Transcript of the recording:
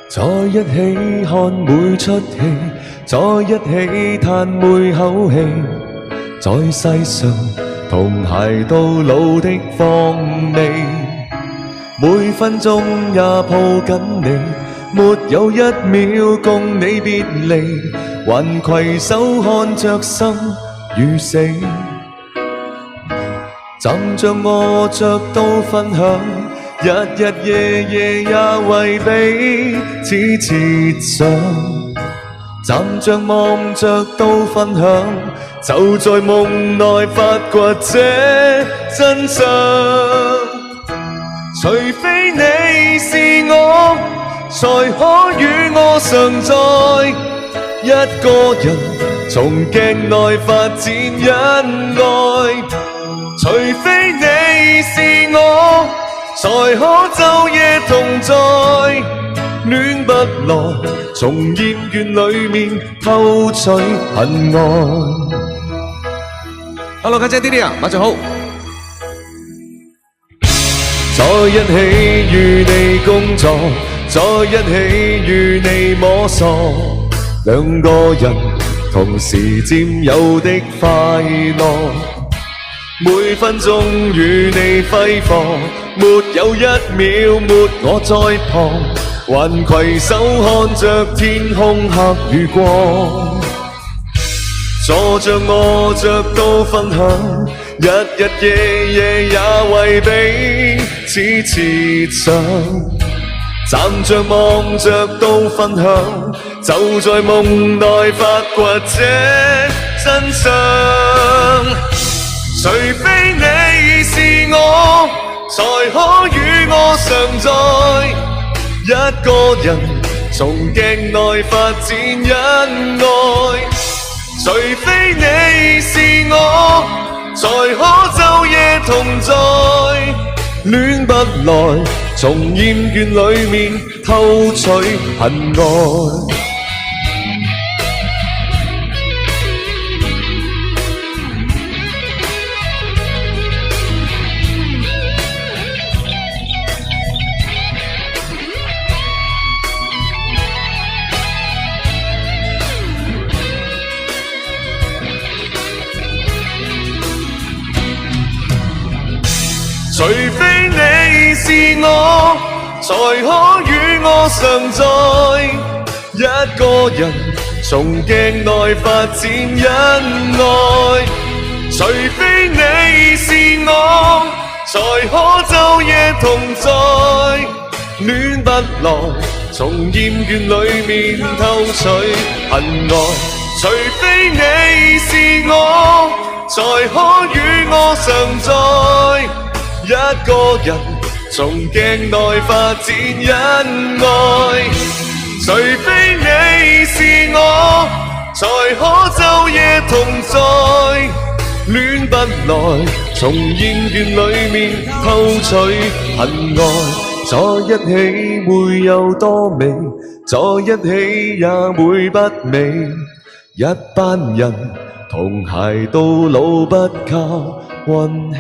在一起看每出戲，在一起嘆每口氣，在世上同偕到老的放味，每分鐘也抱緊你，沒有一秒共你別離，還攜手看着生與死，站着臥着都分享，日日夜夜也為彼此設想，站着望着都分享，就在夢內發掘這真相。除非你是我，才可與我常在，一個人從鏡內發展恩愛。除非你是我，才可晝夜同在，戀不來，從厭倦裡面偷取恨愛。Hello， 家姐弟弟啊，晚上好。在一起與你工作，在一起與你摸索，兩個人同時佔有的快樂，每分鐘與你揮霍，沒有一秒沒我在旁，還攜手看着天空黑與光，坐着臥着都分享，日日夜夜也為彼此設想，站着望着都分享，就在夢內發掘這真相。除非你是我，才可與我常在，一個人從鏡內發展恩愛。除非你是我，才可晝夜同在，戀不來，從厭倦裡面偷取恨愛。除非你是我，才可與我常在，一個人從鏡內發展恩愛。除非你是我，才可晝夜同在，戀不來，從厭倦裡面偷取恨愛。除非你是我，才可與我常在，一個人從鏡內發展恩愛。除非你是我，才可晝夜同在，戀不來，從厭倦裡面偷取恨愛。在一起會有多美，在一起也會不美，一班人同偕到老不靠運氣。